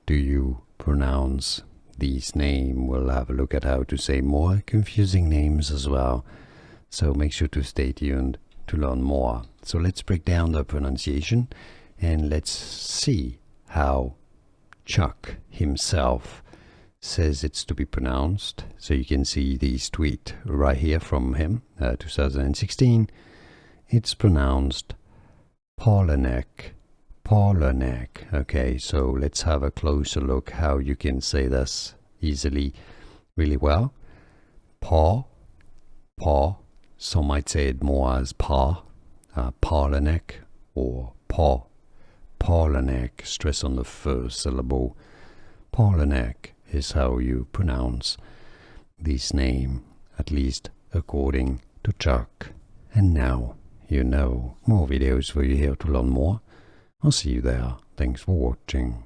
do you pronounce these names? We'll have a look at how to say more confusing names as well. So make sure to stay tuned to learn more. So let's break down the pronunciation and let's see how Chuck himself says it's to be pronounced. So you can see this tweet right here from him, 2016. It's pronounced Palahniuk. Palahniuk. Okay, so let's have a closer look how you can say this easily, really well. Pa, pa. Some might say it more as pa, Palahniuk, or pa. Palahniuk. Stress on the first syllable. Palahniuk is how you pronounce this name, at least according to Chuck. And now you know. More videos for you here to learn more. I'll see you there. Thanks for watching.